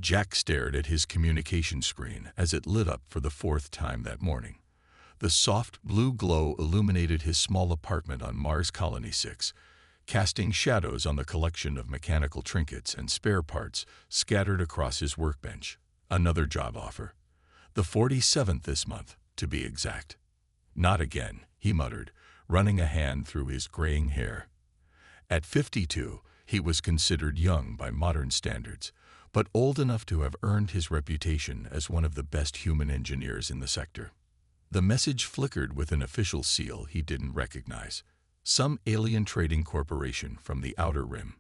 Jack stared at his communication screen as it lit up for the fourth time that morning. The soft blue glow illuminated his small apartment on Mars Colony 6, casting shadows on the collection of mechanical trinkets and spare parts scattered across his workbench. Another job offer. The 47th this month, to be exact. Not again, he muttered, running a hand through his graying hair. At 52, he was considered young by modern standards, but old enough to have earned his reputation as one of the best human engineers in the sector. The message flickered with an official seal he didn't recognize. Some alien trading corporation from the Outer Rim.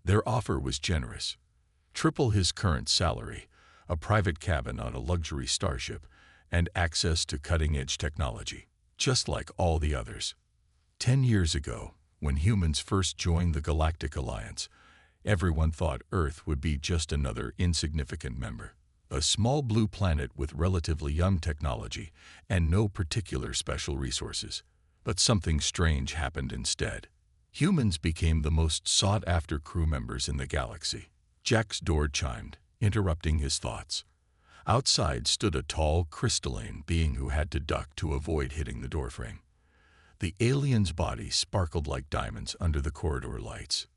Their offer was generous. Triple his current salary, a private cabin on a luxury starship, and access to cutting-edge technology, just like all the others. 10 years ago, when humans first joined the Galactic Alliance, everyone thought Earth would be just another insignificant member. A small blue planet with relatively young technology and no particular special resources. But something strange happened instead. Humans became the most sought-after crew members in the galaxy. Jack's door chimed, interrupting his thoughts. Outside stood a tall, crystalline being who had to duck to avoid hitting the doorframe. The alien's body sparkled like diamonds under the corridor lights.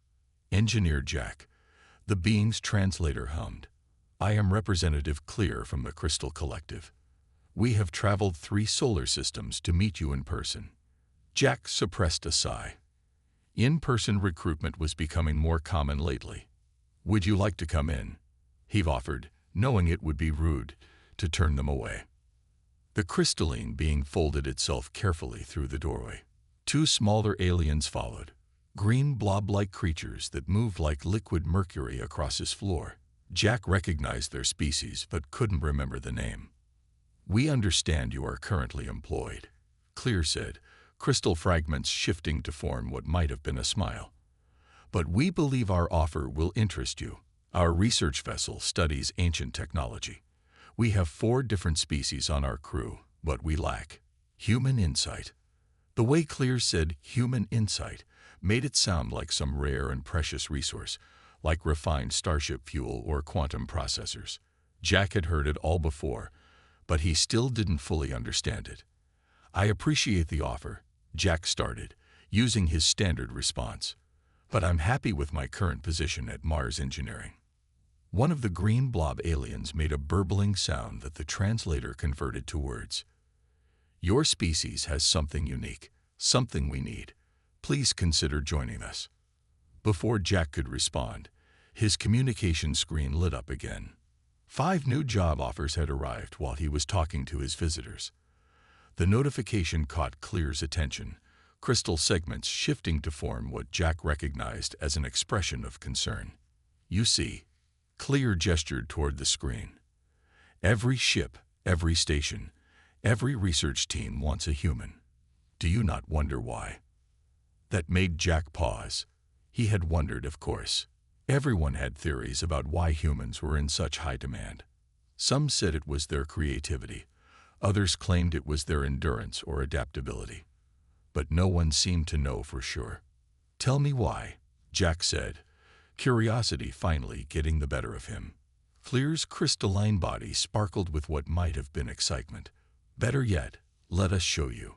"Engineer Jack," the being's translator hummed. "I am Representative Clear from the Crystal Collective. We have traveled 3 solar systems to meet you in person." Jack suppressed a sigh. In-person recruitment was becoming more common lately. "Would you like to come in?" he offered, knowing it would be rude to turn them away. The crystalline being folded itself carefully through the doorway. 2 smaller aliens followed, green blob-like creatures that moved like liquid mercury across his floor. Jack recognized their species but couldn't remember the name. "We understand you are currently employed," Clear said, crystal fragments shifting to form what might have been a smile. "But we believe our offer will interest you. Our research vessel studies ancient technology. We have 4 different species on our crew, but we lack human insight." The way Clear said human insight made it sound like some rare and precious resource, like refined starship fuel or quantum processors. Jack had heard it all before, but he still didn't fully understand it. "I appreciate the offer," Jack started, using his standard response. "But I'm happy with my current position at Mars Engineering." One of the green blob aliens made a burbling sound that the translator converted to words. "Your species has something unique, something we need. Please consider joining us." Before Jack could respond, his communication screen lit up again. 5 new job offers had arrived while he was talking to his visitors. The notification caught Clear's attention, crystal segments shifting to form what Jack recognized as an expression of concern. "You see," Clear gestured toward the screen. "Every ship, every station, every research team wants a human. Do you not wonder why?" That made Jack pause. He had wondered, of course. Everyone had theories about why humans were in such high demand. Some said it was their creativity. Others claimed it was their endurance or adaptability. But no one seemed to know for sure. "Tell me why," Jack said, curiosity finally getting the better of him. Clear's crystalline body sparkled with what might have been excitement. "Better yet, let us show you.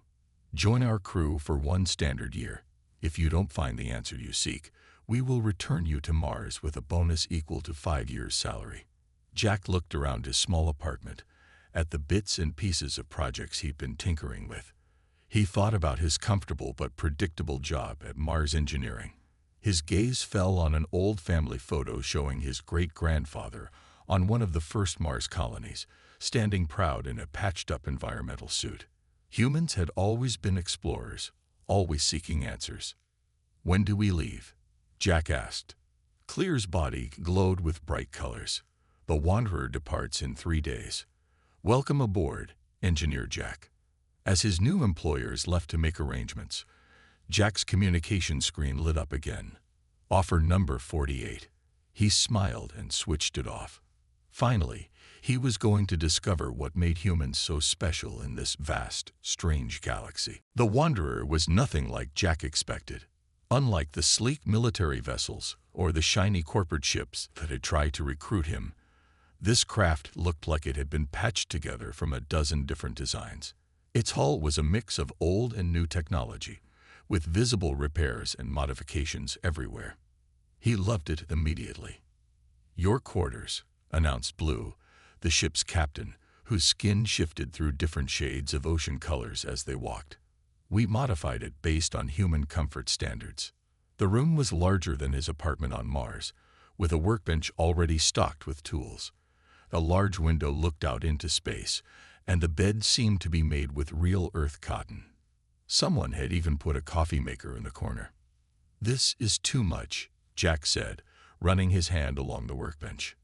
Join our crew for 1 standard year. If you don't find the answer you seek, we will return you to Mars with a bonus equal to 5 years' salary." Jack looked around his small apartment, at the bits and pieces of projects he'd been tinkering with. He thought about his comfortable but predictable job at Mars Engineering. His gaze fell on an old family photo showing his great-grandfather on one of the first Mars colonies, standing proud in a patched-up environmental suit. Humans had always been explorers, always seeking answers. "When do we leave?" Jack asked. Clear's body glowed with bright colors. "The Wanderer departs in 3 days. Welcome aboard, Engineer Jack." As his new employers left to make arrangements, Jack's communication screen lit up again. "Offer number 48. He smiled and switched it off. Finally, he was going to discover what made humans so special in this vast, strange galaxy. The Wanderer was nothing like Jack expected. Unlike the sleek military vessels or the shiny corporate ships that had tried to recruit him, This craft looked like it had been patched together from a dozen different designs. Its hull was a mix of old and new technology, with visible repairs and modifications everywhere. He loved it immediately. "Your quarters," announced Blue, the ship's captain, whose skin shifted through different shades of ocean colors as they walked. "We modified it based on human comfort standards." The room was larger than his apartment on Mars, with a workbench already stocked with tools. A large window looked out into space, and the bed seemed to be made with real Earth cotton. Someone had even put a coffee maker in the corner. "This is too much," Jack said, running his hand along the workbench.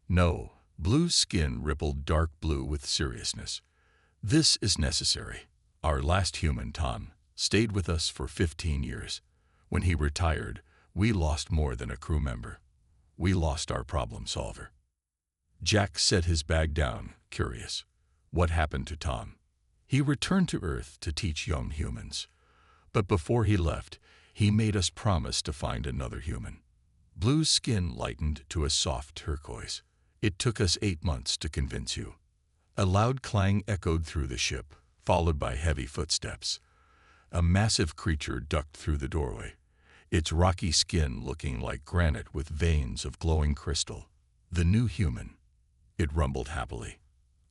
"No," Blue's skin rippled dark blue with seriousness. "This is necessary. Our last human, Tom, stayed with us for 15 years. When he retired, we lost more than a crew member. We lost our problem solver." Jack set his bag down, curious. What happened to Tom? "He returned to Earth to teach young humans. But before he left, he made us promise to find another human." Blue's skin lightened to a soft turquoise. "It took us 8 months to convince you." A loud clang echoed through the ship, followed by heavy footsteps. A massive creature ducked through the doorway, its rocky skin looking like granite with veins of glowing crystal. "The new human," it rumbled happily.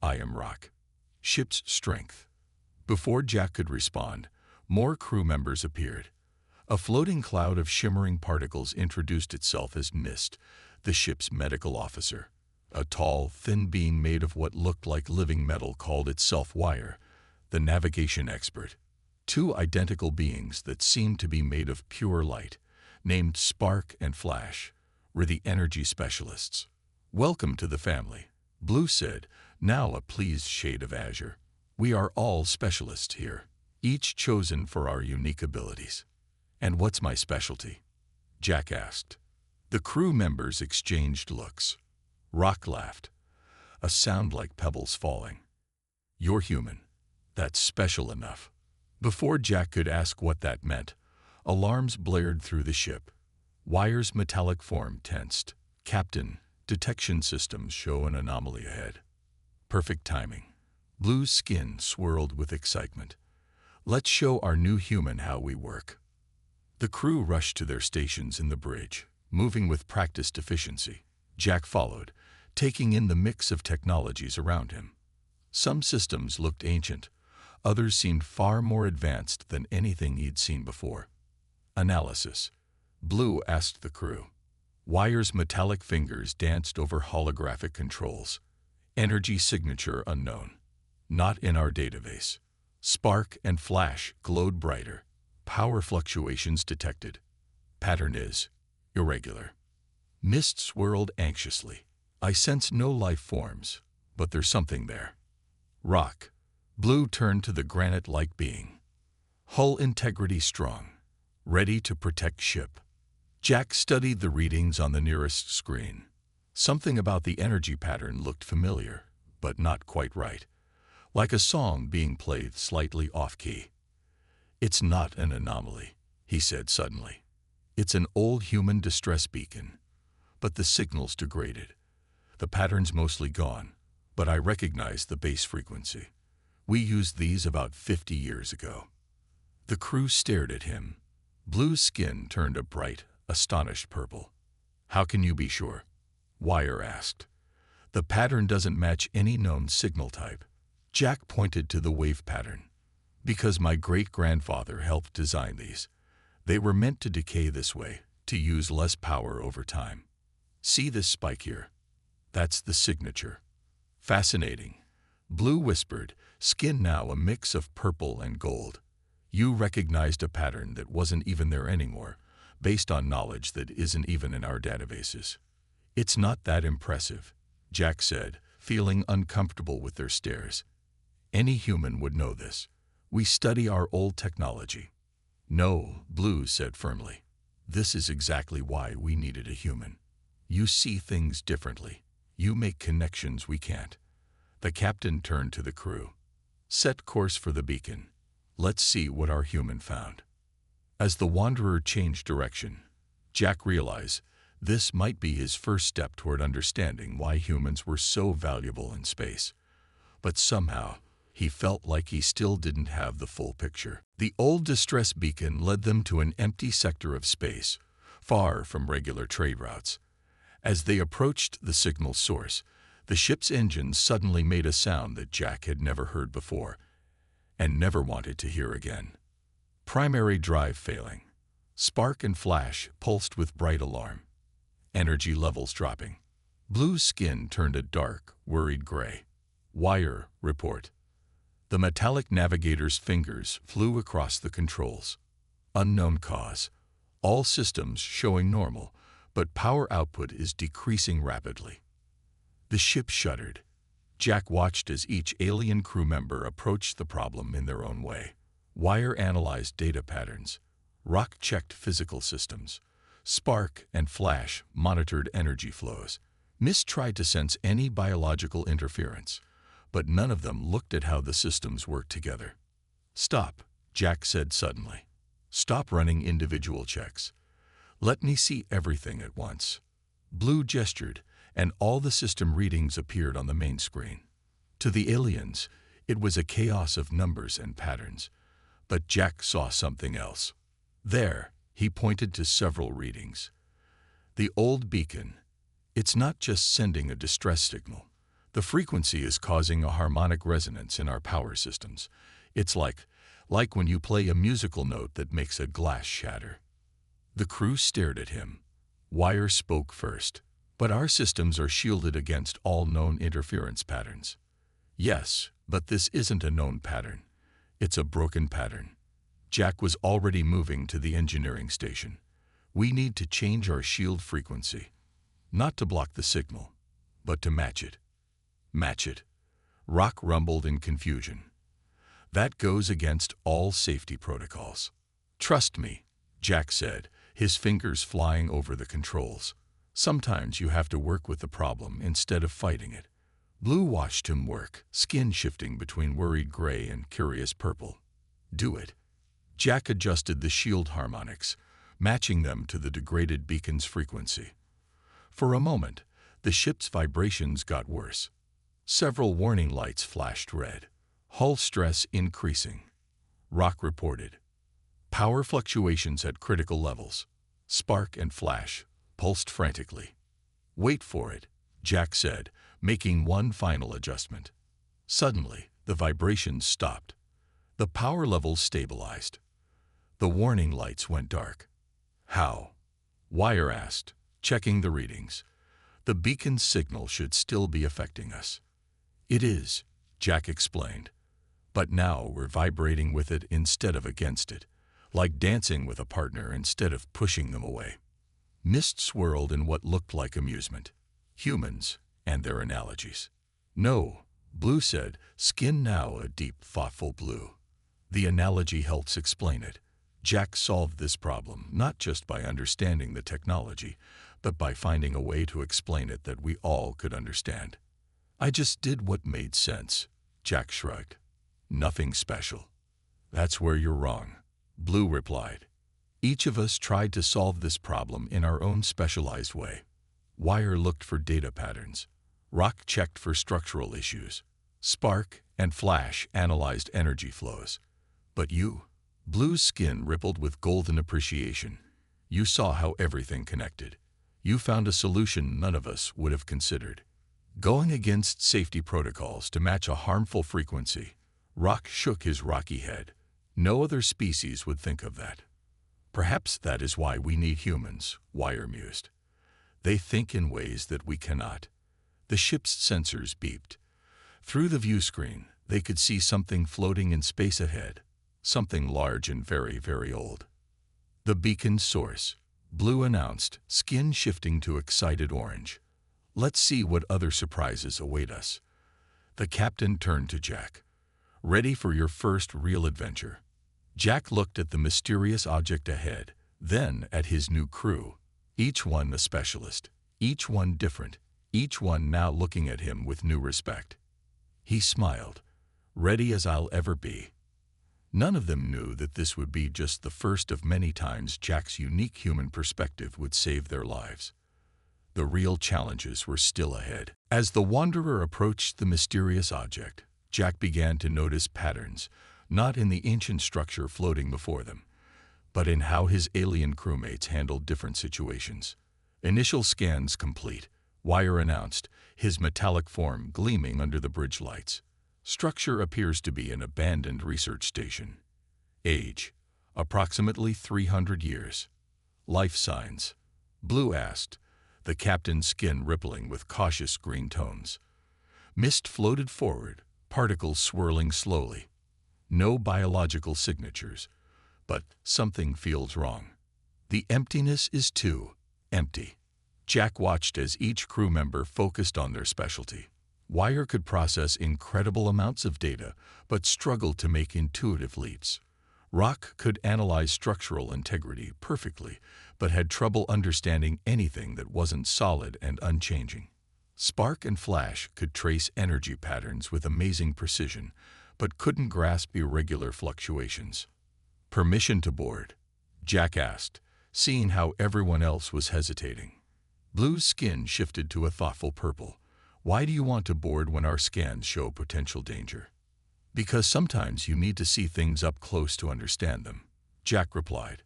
"I am Rock. Ship's strength." Before Jack could respond, more crew members appeared. A floating cloud of shimmering particles introduced itself as Mist, the ship's medical officer. A tall, thin being made of what looked like living metal called itself Wire, the navigation expert. 2 identical beings that seemed to be made of pure light, named Spark and Flash, were the energy specialists. "Welcome to the family," Blue said, now a pleased shade of azure. "We are all specialists here, each chosen for our unique abilities." "And what's my specialty?" Jack asked. The crew members exchanged looks. Rock laughed, a sound like pebbles falling. "You're human. That's special enough." Before Jack could ask what that meant, alarms blared through the ship. Wire's metallic form tensed. "Captain, detection systems show an anomaly ahead." Perfect timing. Blue's skin swirled with excitement. "Let's show our new human how we work." The crew rushed to their stations in the bridge, moving with practiced efficiency. Jack followed, taking in the mix of technologies around him. Some systems looked ancient, others seemed far more advanced than anything he'd seen before. "Analysis," Blue asked the crew. Wire's metallic fingers danced over holographic controls. "Energy signature unknown. Not in our database." Spark and Flash glowed brighter. "Power fluctuations detected. Pattern is irregular." Mist swirled anxiously. "I sense no life forms, but there's something there." "Rock." Blue turned to the granite-like being. "Hull integrity strong. Ready to protect ship." Jack studied the readings on the nearest screen. Something about the energy pattern looked familiar, but not quite right. Like a song being played slightly off-key. "It's not an anomaly," he said suddenly. "It's an old human distress beacon. But the signal's degraded. The pattern's mostly gone, but I recognize the base frequency. We used these about 50 years ago." The crew stared at him. Blue's skin turned a bright, astonished purple. "How can you be sure?" Wire asked. "The pattern doesn't match any known signal type." Jack pointed to the wave pattern. "Because my great-grandfather helped design these. They were meant to decay this way, to use less power over time. See this spike here? That's the signature." "Fascinating," Blue whispered, skin now a mix of purple and gold. "You recognized a pattern that wasn't even there anymore, based on knowledge that isn't even in our databases." "It's not that impressive," Jack said, feeling uncomfortable with their stares. "Any human would know this. We study our old technology." "No," Blue said firmly. "This is exactly why we needed a human. You see things differently. You make connections we can't." The captain turned to the crew. "Set course for the beacon. Let's see what our human found." As the Wanderer changed direction, Jack realized This might be his first step toward understanding why humans were so valuable in space. But somehow, he felt like he still didn't have the full picture. The old distress beacon led them to an empty sector of space, far from regular trade routes. As they approached the signal source, the ship's engines suddenly made a sound that Jack had never heard before, and never wanted to hear again. Primary drive failing. Spark and flash pulsed with bright alarm. Energy levels dropping. Blue's skin turned a dark, worried gray. Wire report. The metallic navigator's fingers flew across the controls. Unknown cause. All systems showing normal, but power output is decreasing rapidly. The ship shuddered. Jack watched as each alien crew member approached the problem in their own way. Wire analyzed data patterns. Rock checked physical systems. Spark and Flash monitored energy flows. Mist tried to sense any biological interference, but none of them looked at how the systems worked together. "Stop," Jack said suddenly. "Stop running individual checks. Let me see everything at once." Blue gestured, and all the system readings appeared on the main screen. To the aliens, it was a chaos of numbers and patterns, but Jack saw something else. There, he pointed to several readings. The old beacon. It's not just sending a distress signal. The frequency is causing a harmonic resonance in our power systems. It's like when you play a musical note that makes a glass shatter. The crew stared at him. Wire spoke first. "But our systems are shielded against all known interference patterns." "Yes, but this isn't a known pattern. It's a broken pattern." Jack was already moving to the engineering station. "We need to change our shield frequency. Not to block the signal, but to match it." "Match it?" Rock rumbled in confusion. "That goes against all safety protocols." "Trust me," Jack said, his fingers flying over the controls. "Sometimes you have to work with the problem instead of fighting it." Blue watched him work, skin shifting between worried gray and curious purple. "Do it." Jack adjusted the shield harmonics, matching them to the degraded beacon's frequency. For a moment, the ship's vibrations got worse. Several warning lights flashed red. Hull stress increasing. Rock reported. Power fluctuations at critical levels. Spark and Flash pulsed frantically. "Wait for it," Jack said, making one final adjustment. Suddenly, the vibrations stopped. The power levels stabilized. The warning lights went dark. "How?" Wire asked, checking the readings. "The beacon's signal should still be affecting us." "It is," Jack explained. "But now we're vibrating with it instead of against it, like dancing with a partner instead of pushing them away." Mist swirled in what looked like amusement. Humans and their analogies. "No," Blue said, skin now a deep, thoughtful blue. "The analogy helps explain it. Jack solved this problem not just by understanding the technology, but by finding a way to explain it that we all could understand." "I just did what made sense," Jack shrugged. "Nothing special." "That's where you're wrong," Blue replied. "Each of us tried to solve this problem in our own specialized way." Wire looked for data patterns. Rock checked for structural issues. Spark and Flash analyzed energy flows. "But you?" Blue's skin rippled with golden appreciation. "You saw how everything connected. You found a solution none of us would have considered. Going against safety protocols to match a harmful frequency." Rock shook his rocky head. "No other species would think of that." "Perhaps that is why we need humans," Wire mused. "They think in ways that we cannot." The ship's sensors beeped. Through the view screen, they could see something floating in space ahead, something large and very, very old. "The beacon's source," Blue announced, skin shifting to excited orange. "Let's see what other surprises await us." The captain turned to Jack. "Ready for your first real adventure?" Jack looked at the mysterious object ahead, then at his new crew. Each one a specialist, each one different, each one now looking at him with new respect. He smiled. "Ready as I'll ever be." None of them knew that this would be just the first of many times Jack's unique human perspective would save their lives. The real challenges were still ahead. As the wanderer approached the mysterious object, Jack began to notice patterns, not in the ancient structure floating before them, but in how his alien crewmates handled different situations. Initial scans complete, Wire announced, his metallic form gleaming under the bridge lights. Structure appears to be an abandoned research station. Age, approximately 300 years. Life signs, Blue asked, the captain's skin rippling with cautious green tones. Mist floated forward, particles swirling slowly. No biological signatures, but something feels wrong. The emptiness is too empty. Jack watched as each crew member focused on their specialty. Wire could process incredible amounts of data, but struggled to make intuitive leaps. Rock could analyze structural integrity perfectly, but had trouble understanding anything that wasn't solid and unchanging. Spark and Flash could trace energy patterns with amazing precision, but couldn't grasp irregular fluctuations. Permission to board? Jack asked, seeing how everyone else was hesitating. Blue's skin shifted to a thoughtful purple. Why do you want to board when our scans show potential danger? Because sometimes you need to see things up close to understand them, Jack replied.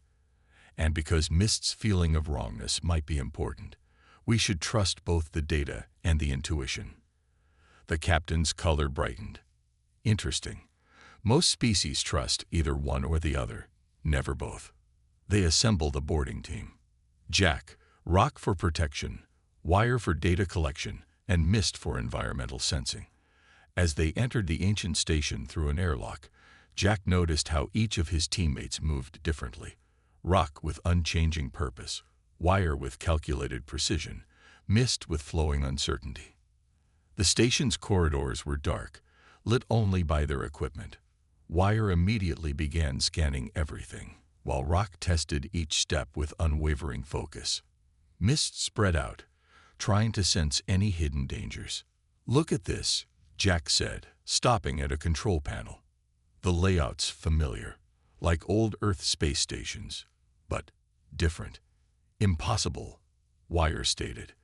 And because Mist's feeling of wrongness might be important, we should trust both the data and the intuition. The captain's color brightened. Interesting. Most species trust either one or the other, never both. They assembled a boarding team. Jack, Rock for protection, Wire for data collection, and Mist for environmental sensing. As they entered the ancient station through an airlock, Jack noticed how each of his teammates moved differently. Rock with unchanging purpose, Wire with calculated precision, Mist with flowing uncertainty. The station's corridors were dark, lit only by their equipment. Wire immediately began scanning everything, while Rock tested each step with unwavering focus. Mist spread out, trying to sense any hidden dangers. Look at this, Jack said, stopping at a control panel. The layout's familiar, like old Earth space stations, but different. Impossible, Wire stated.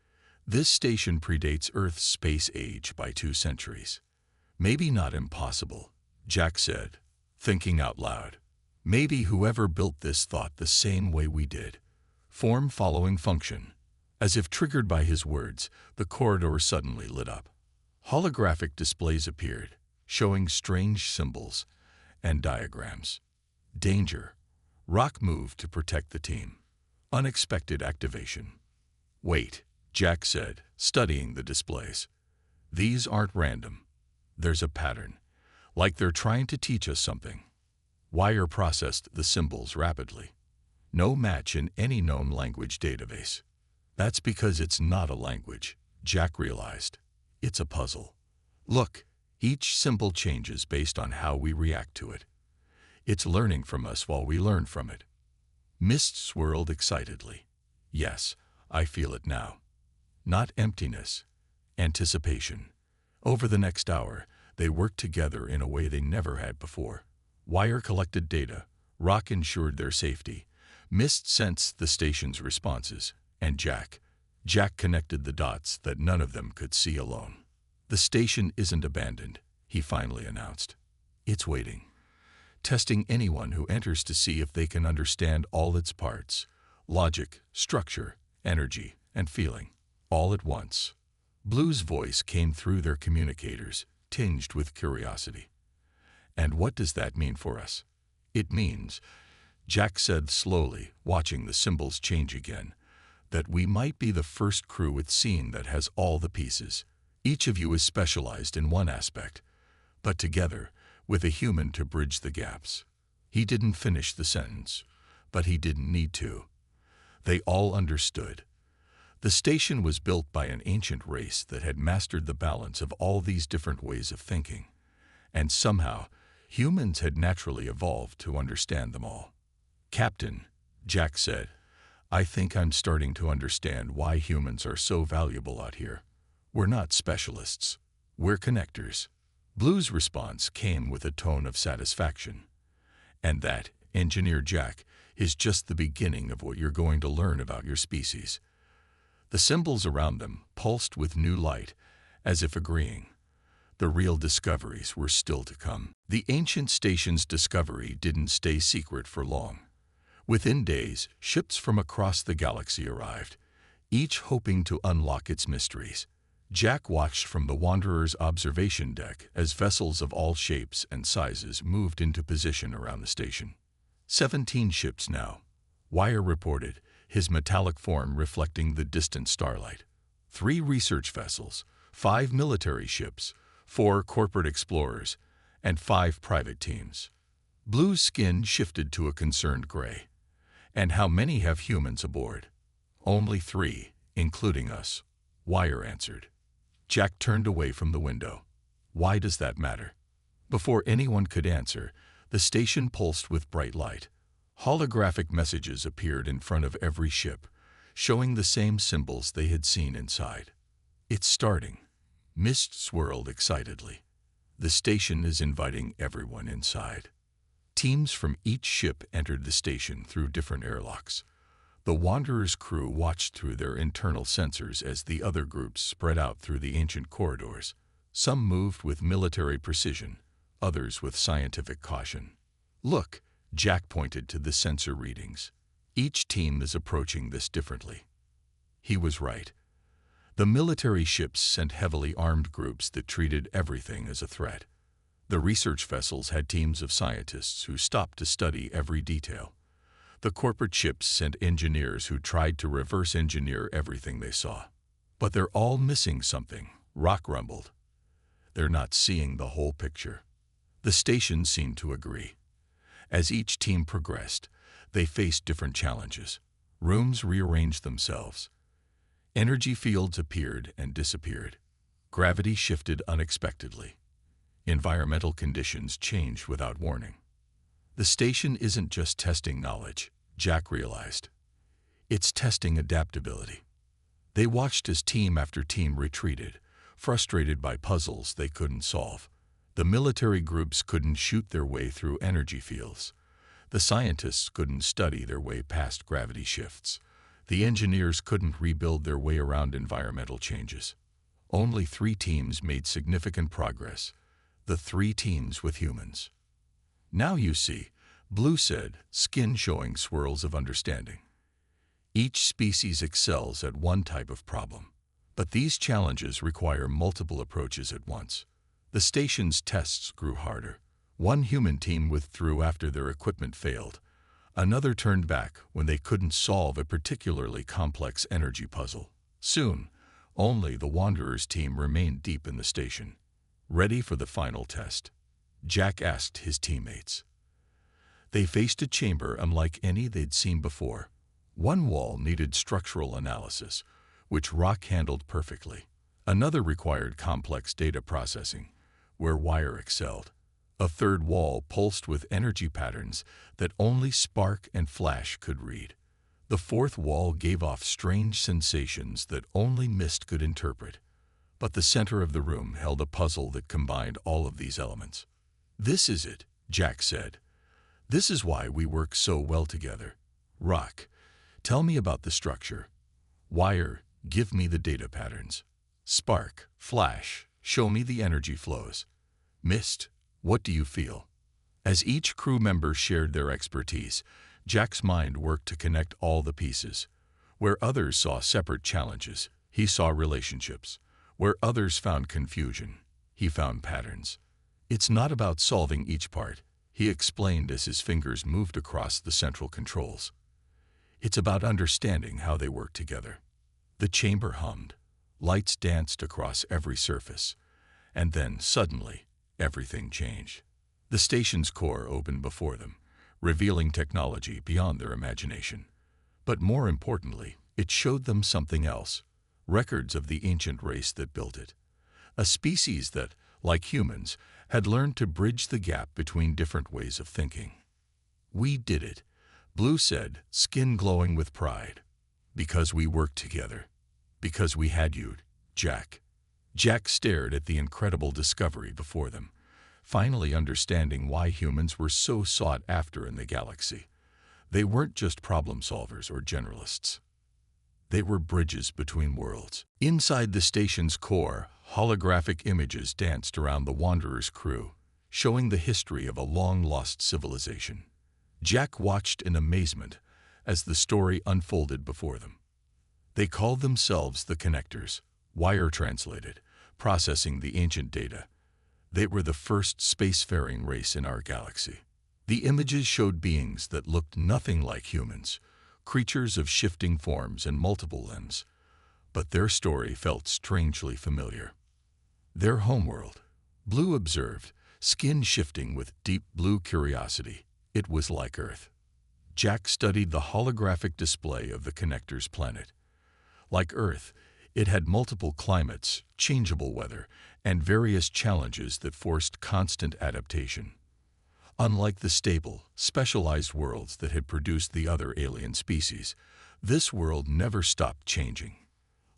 This station predates Earth's space age by 2 centuries. Maybe not impossible, Jack said, thinking out loud. Maybe whoever built this thought the same way we did. Form following function. As if triggered by his words, the corridor suddenly lit up. Holographic displays appeared, showing strange symbols and diagrams. Danger. Rock moved to protect the team. Unexpected activation. Wait, Jack said, studying the displays. These aren't random. There's a pattern, like they're trying to teach us something. Wire processed the symbols rapidly. No match in any known language database. That's because it's not a language, Jack realized. It's a puzzle. Look, each symbol changes based on how we react to it. It's learning from us while we learn from it. Mist swirled excitedly. Yes, I feel it now. Not emptiness, anticipation. Over the next hour, they worked together in a way they never had before. Wire collected data, Rock ensured their safety, Mist sensed the station's responses, and Jack connected the dots that none of them could see alone. The station isn't abandoned, he finally announced. It's waiting, testing anyone who enters to see if they can understand all its parts, logic, structure, energy, and feeling, all at once. Blue's voice came through their communicators, tinged with curiosity. And what does that mean for us? It means, Jack said slowly, watching the symbols change again, that we might be the first crew at scene that has all the pieces. Each of you is specialized in one aspect, but together, with a human to bridge the gaps. He didn't finish the sentence, but he didn't need to. They all understood. The station was built by an ancient race that had mastered the balance of all these different ways of thinking, and somehow, humans had naturally evolved to understand them all. Captain, Jack said, I think I'm starting to understand why humans are so valuable out here. We're not specialists. We're connectors. Blue's response came with a tone of satisfaction. And that, Engineer Jack, is just the beginning of what you're going to learn about your species. The symbols around them pulsed with new light, as if agreeing. The real discoveries were still to come. The ancient station's discovery didn't stay secret for long. Within days, ships from across the galaxy arrived, each hoping to unlock its mysteries. Jack watched from the Wanderer's observation deck as vessels of all shapes and sizes moved into position around the station. 17 ships now, Wire reported, his metallic form reflecting the distant starlight. 3 research vessels, 5 military ships, 4 corporate explorers, and 5 private teams. Blue's skin shifted to a concerned gray. And how many have humans aboard? Only 3, including us, Wire answered. Jack turned away from the window. Why does that matter? Before anyone could answer, the station pulsed with bright light. Holographic messages appeared in front of every ship, showing the same symbols they had seen inside. It's starting. Mist swirled excitedly. The station is inviting everyone inside. Teams from each ship entered the station through different airlocks. The Wanderer's crew watched through their internal sensors as the other groups spread out through the ancient corridors. Some moved with military precision, others with scientific caution. Look, Jack pointed to the sensor readings. Each team is approaching this differently. He was right. The military ships sent heavily armed groups that treated everything as a threat. The research vessels had teams of scientists who stopped to study every detail. The corporate ships sent engineers who tried to reverse engineer everything they saw. But they're all missing something, Rock rumbled. They're not seeing the whole picture. The station seemed to agree. As each team progressed, they faced different challenges. Rooms rearranged themselves. Energy fields appeared and disappeared. Gravity shifted unexpectedly. Environmental conditions changed without warning. The station isn't just testing knowledge, Jack realized. It's testing adaptability. They watched as team after team retreated, frustrated by puzzles they couldn't solve. The military groups couldn't shoot their way through energy fields. The scientists couldn't study their way past gravity shifts. The engineers couldn't rebuild their way around environmental changes. Only 3 teams made significant progress. The 3 teams with humans. Now you see, Blue said, skin showing swirls of understanding. Each species excels at one type of problem. But these challenges require multiple approaches at once. The station's tests grew harder. One human team withdrew after their equipment failed. Another turned back when they couldn't solve a particularly complex energy puzzle. Soon, only the Wanderer's team remained deep in the station. Ready for the final test? Jack asked his teammates. They faced a chamber unlike any they'd seen before. One wall needed structural analysis, which Rock handled perfectly. Another required complex data processing, where Wire excelled. A third wall pulsed with energy patterns that only Spark and Flash could read. The fourth wall gave off strange sensations that only Mist could interpret. But the center of the room held a puzzle that combined all of these elements. This is it, Jack said. This is why we work so well together. Rock, tell me about the structure. Wire, give me the data patterns. Spark, Flash, show me the energy flows. Mist, what do you feel? As each crew member shared their expertise, Jack's mind worked to connect all the pieces. Where others saw separate challenges, he saw relationships. Where others found confusion, he found patterns. It's not about solving each part, he explained as his fingers moved across the central controls. It's about understanding how they work together. The chamber hummed. Lights danced across every surface. And then, suddenly, everything changed. The station's core opened before them, revealing technology beyond their imagination. But more importantly, it showed them something else. Records of the ancient race that built it. A species that, like humans, had learned to bridge the gap between different ways of thinking. We did it, Blue said, skin glowing with pride. Because we worked together. Because we had you, Jack. Jack stared at the incredible discovery before them, finally understanding why humans were so sought after in the galaxy. They weren't just problem solvers or generalists. They were bridges between worlds. Inside the station's core, holographic images danced around the Wanderer's crew, showing the history of a long-lost civilization. Jack watched in amazement as the story unfolded before them. They called themselves the Connectors, wire translated, processing the ancient data. They were the first spacefaring race in our galaxy. The images showed beings that looked nothing like humans, creatures of shifting forms and multiple limbs, but their story felt strangely familiar. Their homeworld, Blue observed, skin shifting with deep blue curiosity. It was like Earth. Jack studied the holographic display of the Connector's planet. Like Earth, it had multiple climates, changeable weather, and various challenges that forced constant adaptation. Unlike the stable, specialized worlds that had produced the other alien species, this world never stopped changing.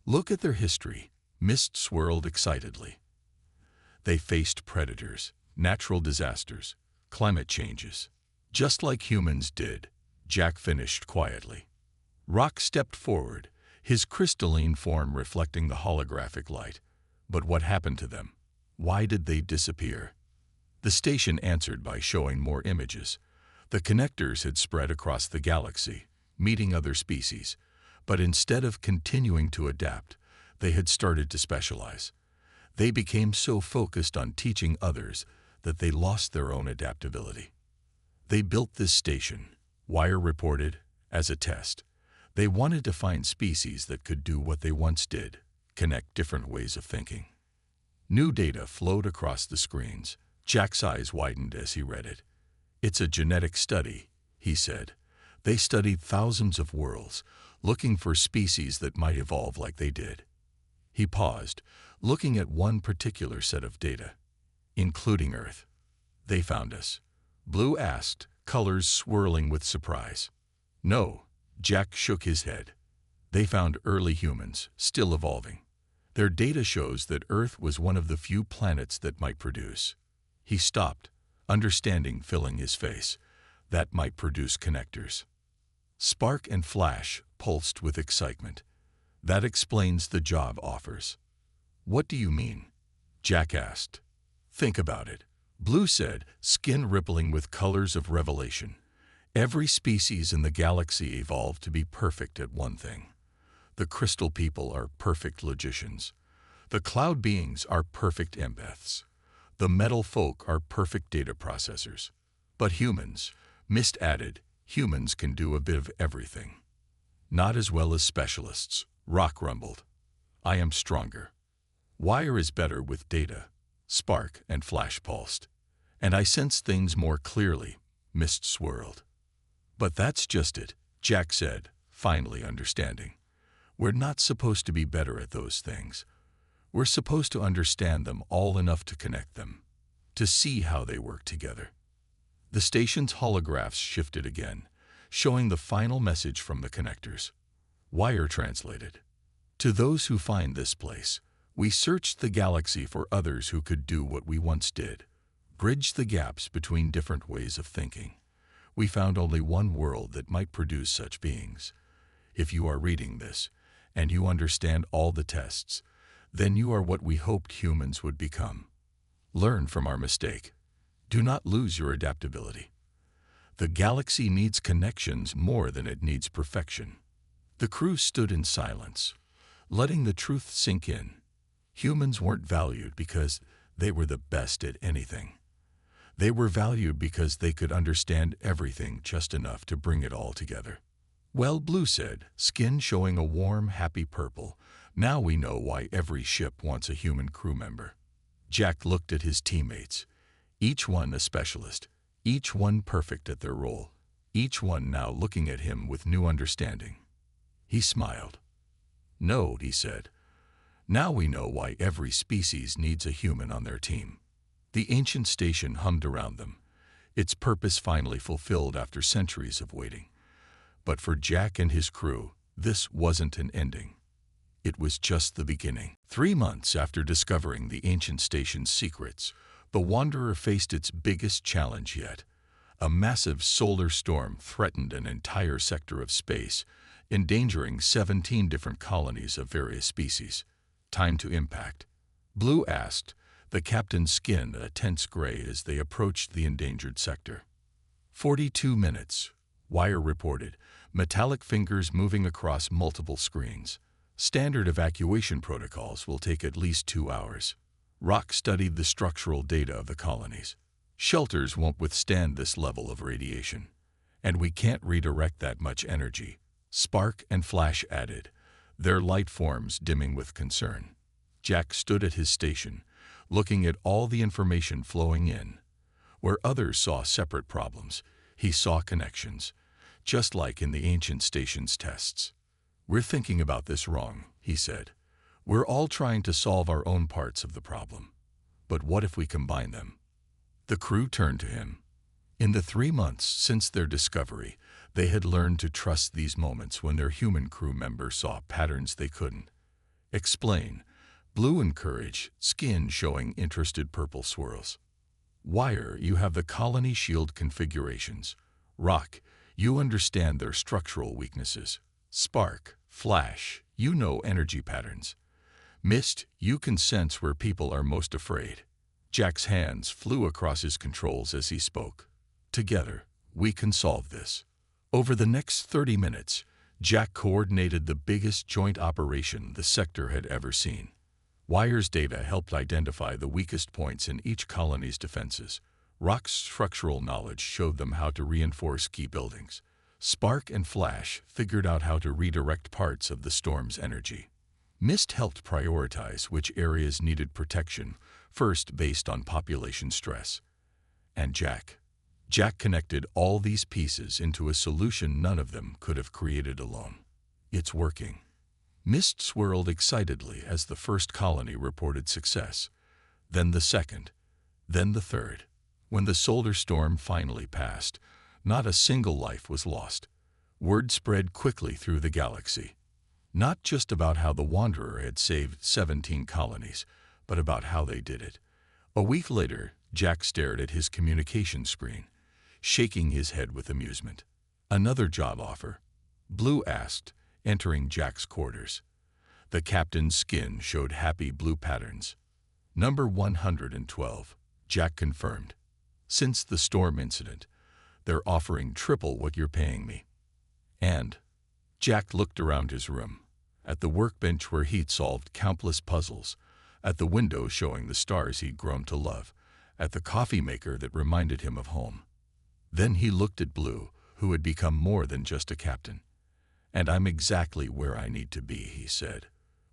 Look at their history, Mist swirled excitedly. They faced predators, natural disasters, climate changes. Just like humans did, Jack finished quietly. Rock stepped forward, his crystalline form reflecting the holographic light. But what happened to them? Why did they disappear? The station answered by showing more images. The Connectors had spread across the galaxy, meeting other species, but instead of continuing to adapt, they had started to specialize. They became so focused on teaching others that they lost their own adaptability. They built this station, Wire reported, as a test. They wanted to find species that could do what they once did, connect different ways of thinking. New data flowed across the screens. Jack's eyes widened as he read it. "It's a genetic study," he said. "They studied thousands of worlds, looking for species that might evolve like they did." He paused, looking at one particular set of data. "Including Earth." "They found us?" Blue asked, colors swirling with surprise. "No," Jack shook his head. "They found early humans, still evolving. Their data shows that Earth was one of the few planets that might produce." He stopped, understanding filling his face. That might produce Connectors. Spark and Flash pulsed with excitement. "That explains the job offers." "What do you mean?" Jack asked. "Think about it," Blue said, skin rippling with colors of revelation. "Every species in the galaxy evolved to be perfect at one thing. The crystal people are perfect logicians. The cloud beings are perfect empaths. The metal folk are perfect data processors. But humans," Mist added, "humans can do a bit of everything." "Not as well as specialists," Rock rumbled. "I am stronger. Wire is better with data," Spark and Flash pulsed. "And I sense things more clearly," Mist swirled. "But that's just it," Jack said, finally understanding. "We're not supposed to be better at those things. We're supposed to understand them all enough to connect them, to see how they work together." The station's holographs shifted again, showing the final message from the Connectors. Wire translated. "To those who find this place, we searched the galaxy for others who could do what we once did, bridge the gaps between different ways of thinking. We found only one world that might produce such beings. If you are reading this, and you understand all the tests, then you are what we hoped humans would become. Learn from our mistake. Do not lose your adaptability. The galaxy needs connections more than it needs perfection." The crew stood in silence, letting the truth sink in. Humans weren't valued because they were the best at anything. They were valued because they could understand everything just enough to bring it all together. "Well," Blue said, skin showing a warm, happy purple, "now we know why every ship wants a human crew member." Jack looked at his teammates, each one a specialist, each one perfect at their role, each one now looking at him with new understanding. He smiled. "No," he said. "Now we know why every species needs a human on their team." The ancient station hummed around them, its purpose finally fulfilled after centuries of waiting. But for Jack and his crew, this wasn't an ending. It was just the beginning. 3 months after discovering the ancient station's secrets, the Wanderer faced its biggest challenge yet. A massive solar storm threatened an entire sector of space, endangering 17 different colonies of various species. Time to impact. Blue asked, the captain's skin a tense gray as they approached the endangered sector. 42 minutes, Wire reported, metallic fingers moving across multiple screens. Standard evacuation protocols will take at least 2 hours. Rock studied the structural data of the colonies. Shelters won't withstand this level of radiation. And we can't redirect that much energy. Spark and Flash added, their light forms dimming with concern. Jack stood at his station, looking at all the information flowing in. Where others saw separate problems, he saw connections, just like in the ancient station's tests. We're thinking about this wrong, he said. We're all trying to solve our own parts of the problem. But what if we combine them? The crew turned to him. In the 3 months since their discovery, they had learned to trust these moments when their human crew member saw patterns they couldn't explain. Blue encouraged, skin showing interested purple swirls. Wire, you have the colony shield configurations. Rock, you understand their structural weaknesses. Spark, Flash, you know energy patterns. Mist, you can sense where people are most afraid. Jack's hands flew across his controls as he spoke. Together, we can solve this. Over the next 30 minutes, Jack coordinated the biggest joint operation the sector had ever seen. Wire's data helped identify the weakest points in each colony's defenses. Rock's structural knowledge showed them how to reinforce key buildings. Spark and Flash figured out how to redirect parts of the storm's energy. Mist helped prioritize which areas needed protection, first based on population stress. And Jack connected all these pieces into a solution none of them could have created alone. It's working. Mist swirled excitedly as the first colony reported success, then the second, then the third. When the solar storm finally passed, not a single life was lost. Word spread quickly through the galaxy. Not just about how the Wanderer had saved 17 colonies, but about how they did it. A week later, Jack stared at his communication screen, shaking his head with amusement. Another job offer? Blue asked, entering Jack's quarters. The captain's skin showed happy blue patterns. Number 112, Jack confirmed. Since the storm incident, they're offering triple what you're paying me. And Jack looked around his room, at the workbench where he'd solved countless puzzles, at the window showing the stars he'd grown to love, at the coffee maker that reminded him of home. Then he looked at Blue, who had become more than just a captain. And I'm exactly where I need to be, he said,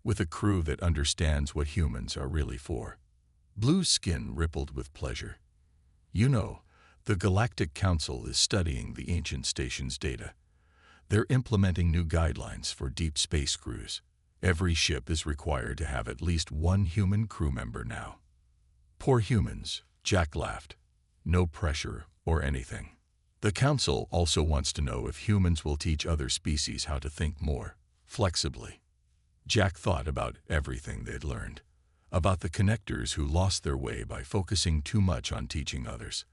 with a crew that understands what humans are really for. Blue's skin rippled with pleasure. You know, the Galactic Council is studying the ancient station's data. They're implementing new guidelines for deep space crews. Every ship is required to have at least one human crew member now. Poor humans, Jack laughed. No pressure or anything. The Council also wants to know if humans will teach other species how to think more flexibly. Jack thought about everything they'd learned. About the connectors who lost their way by focusing too much on teaching others.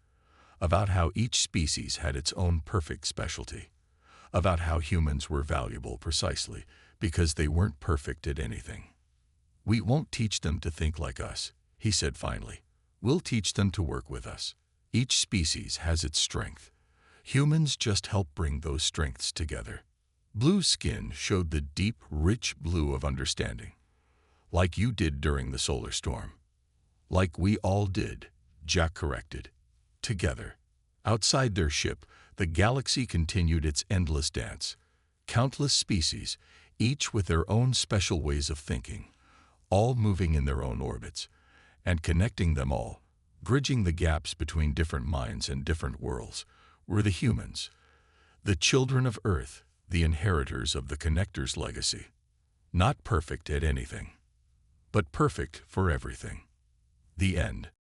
About how each species had its own perfect specialty. About how humans were valuable precisely because they weren't perfect at anything. We won't teach them to think like us, he said finally. We'll teach them to work with us. Each species has its strength. Humans just help bring those strengths together. Blue's skin showed the deep, rich blue of understanding. Like you did during the solar storm. Like we all did, Jack corrected. Together. Outside their ship, the galaxy continued its endless dance. Countless species, each with their own special ways of thinking, all moving in their own orbits, and connecting them all, bridging the gaps between different minds and different worlds, were the humans, the children of Earth, the inheritors of the Connector's legacy. Not perfect at anything, but perfect for everything. The end.